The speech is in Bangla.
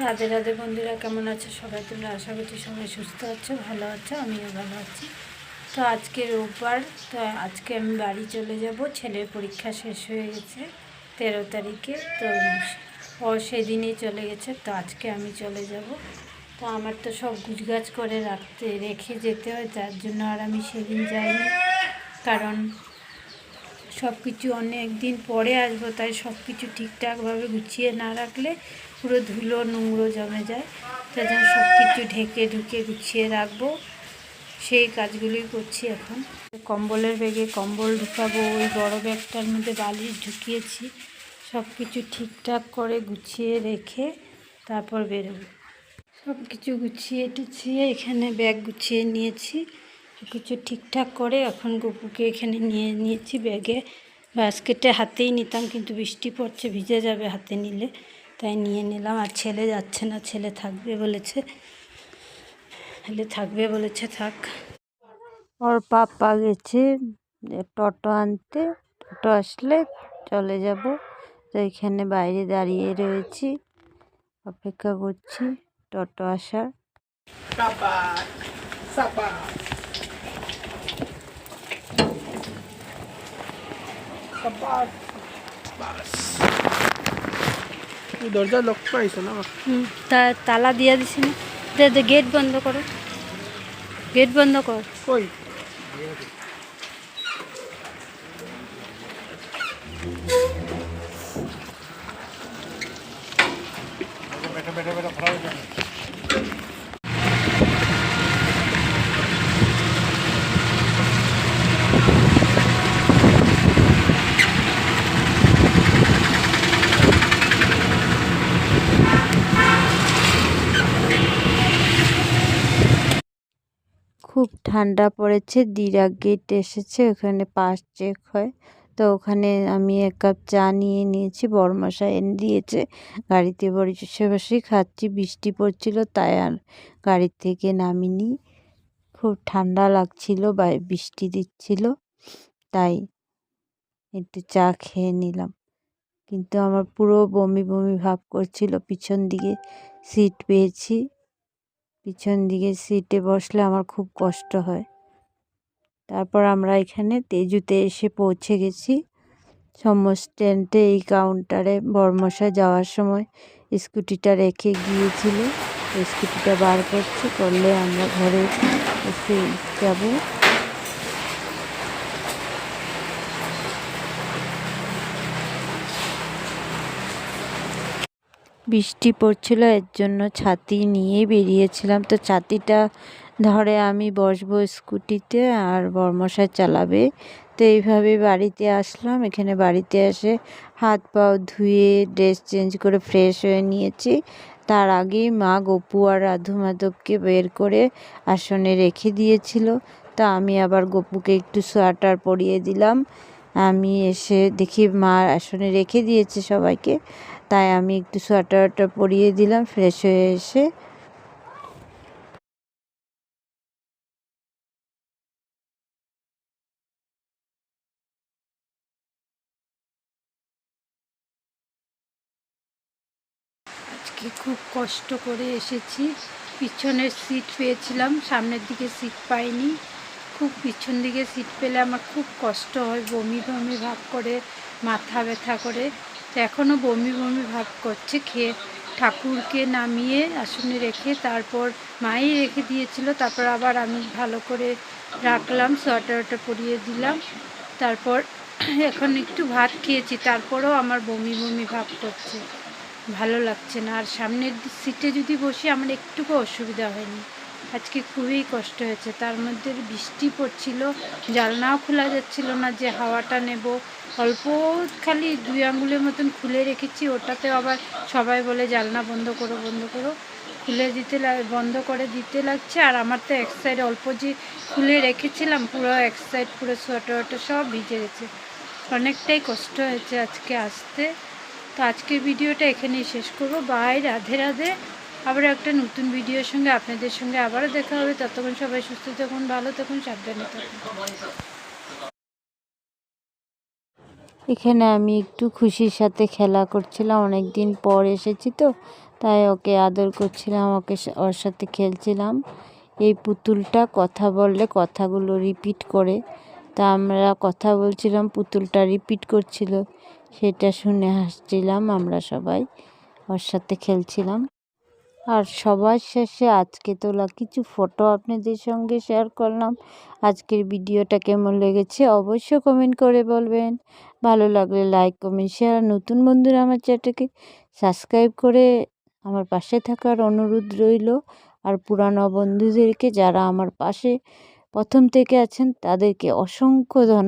রাধে রাধে বন্ধুরা, কেমন আছো সবাই? তোমরা আশা করছি সবাই সুস্থ আছো, ভালো আছো, আমিও ভালো আছি। তো আজকে রোববার, তো আজকে আমি বাড়ি চলে যাব। ছেলের পরীক্ষা শেষ হয়ে গেছে 13 তারিখে, তো ও সেদিনই চলে গেছে, তো আজকে আমি চলে যাব। তো আমার তো সব গুছগাছ করে রেখে যেতে হয়, যার জন্য আর আমি সেদিন যাইনি, কারণ সব কিছু অনেক দিন পরে আসবো, তাই সব কিছু ঠিকঠাকভাবে গুছিয়ে না রাখলে পুরো ধুলো নোংরো জমে যায়। তাই জন্য সব কিছু ঢেকে ঢুকে গুছিয়ে রাখবো, সেই কাজগুলোই করছি এখন। কম্বলের ব্যাগে কম্বল ঢুকাবো, ওই বড় ব্যাগটার মধ্যে বালিশ ঢুকিয়েছি। সব কিছু ঠিকঠাক করে গুছিয়ে রেখে তারপর বেরোবো। সব কিছু গুছিয়ে টুছিয়ে এখানে ব্যাগ গুছিয়ে নিয়েছি, সব কিছু ঠিকঠাক করে এখন গপুকে এখানে নিয়ে নিয়েছি ব্যাগে। বাস্কেটে হাতেই নিতাম, কিন্তু বৃষ্টি পড়ছে, ভিজে যাবে হাতে নিলে, তাই নিয়ে নিলাম। আর ছেলে যাচ্ছে না, ছেলে থাকবে বলেছে থাক। ওর পাপা গেছে টোটো আনতে, টোটো আসলে চলে যাব। তো এখানে বাইরে দাঁড়িয়ে রয়েছি, অপেক্ষা করছি টোটো আসার। দরজা লক পাইছো না? তালা দিয়ে দিছি না, গেট বন্ধ করো, গেট বন্ধ কর। কই বেটা বেটা বেটা ফরাও যায়। খুব ঠান্ডা পড়েছে, দিরাক গেট এসেছে, ওখানে পাস চেক হয়। তো ওখানে আমি এক কাপ চা নিয়ে নিয়েছি, বড়মশাই এনে দিয়েছে। গাড়িতে বসে বসেই খাচ্ছি, বৃষ্টি পড়ছিল তাই আর গাড়ি থেকে নামিনি। খুব ঠান্ডা লাগছিল, বৃষ্টি দিচ্ছিল, তাই একটু চা খেয়ে নিলাম। কিন্তু আমার পুরো বমি বমি ভাব করছিল। পিছন দিকে সিট পেয়েছি, পিছন দিকে সিটে বসলে আমার খুব কষ্ট হয়। তারপর আমরা এখানে তেজুতে এসে পৌঁছে গেছি। স্ট্যান্ডে এই কাউন্টারে বড়মশাই যাওয়ার সময় স্কুটিটা রেখে গিয়েছিল, স্কুটিটা বার করলে আমরা ঘরে এসে যাব। বৃষ্টি পড়ছিল, এর জন্য ছাতি নিয়ে বেরিয়েছিলাম। তো ছাতিটা ধরে আমি বসবো স্কুটিতে, আর বড়মশাই চালাবে। তো এইভাবে বাড়িতে আসলাম। এখানে বাড়িতে এসে হাত পাও ধুয়ে ড্রেস চেঞ্জ করে ফ্রেশ হয়ে নিয়েছি। তার আগেই মা গপু আর রাধু মাধবকে বের করে আসনে রেখে দিয়েছিল। তা আমি আবার গপুকে একটু সোয়েটার পরিয়ে দিলাম। আমি এসে দেখি মা আসনে রেখে দিয়েছে সবাইকে, তাই আমি একটু সোয়েটারটা পরিয়ে দিলাম ফ্রেশ হয়ে এসে। আজকে খুব কষ্ট করে এসেছি, পিছনের সিট পেয়েছিলাম, সামনের দিকে সিট পাইনি। খুব পিছন দিকে সিট পেলে আমার খুব কষ্ট হয়, বমি বমি ভাব করে, মাথা ব্যথা করে। তো এখনও বমি বমি ভাব করছে। ঠাকুরকে নামিয়ে আসনে রেখে তারপর মাই রেখে দিয়েছিল, তারপর আবার আমি ভালো করে রাখলাম, সোয়েটারটা পরিয়ে দিলাম। তারপর এখন একটু ভাত খেয়েছি, তারপরেও আমার বমি বমি ভাব করছে, ভালো লাগছে না। আর সামনের সিটে যদি বসি আমার একটুকু অসুবিধা হয়নি। আজকে খুবই কষ্ট হয়েছে, তার মধ্যে বৃষ্টি পড়ছিল, জানলাও খোলা যাচ্ছিল না যে হাওয়াটা নেব। অল্প খালি 2 আঙ্গুলের মতন খুলে রেখেছি, ওটাতে আবার সবাই বলে জানলা বন্ধ করো বন্ধ করো, বন্ধ করে দিতে লাগছে। আর আমার তো এক সাইড অল্প যে খুলে রেখেছিলাম, পুরো এক সাইড পুরো সোয়েটার সব ভিজে গেছে। অনেকটাই কষ্ট হয়েছে আজকে আসতে। তো আজকের ভিডিওটা এখানেই শেষ করব। বাই, রাধে রাধে। আবার একটা নতুন ভিডিওর সঙ্গে আপনাদের সঙ্গে আবারও দেখা হবে। ততক্ষণ সবাই সুস্থ থাকুন, ভালো থাকুন, সাবধানে থাকুন। এখানে আমি একটু খুশির সাথে খেলা করছিলাম, অনেক দিন পর এসেছি তো, তাই ওকে আদর করছিলাম, ওর সাথে খেলছিলাম। এই পুতুলটা কথা বললে কথাগুলো রিপিট করে, তা আমরা কথা বলছিলাম, পুতুলটা রিপিট করছিল, সেটা শুনে হাসছিলাম আমরা সবাই, ওর সাথে খেলছিলাম। আর সবার শেষে আজকে তোলা কিছু ফটো আপনাদের সঙ্গে শেয়ার করলাম। আজকের ভিডিওটা কেমন লেগেছে অবশ্যই কমেন্ট করে বলবেন। ভালো লাগলে লাইক, কমেন্ট, শেয়ার। নতুন বন্ধুরা আমার চ্যানেলটাকে সাবস্ক্রাইব করে আমার পাশে থাকার অনুরোধ রইল। আর পুরানো বন্ধুদেরকে যারা আমার পাশে প্রথম থেকে আছেন তাদেরকে অসংখ্য ধন্যবাদ।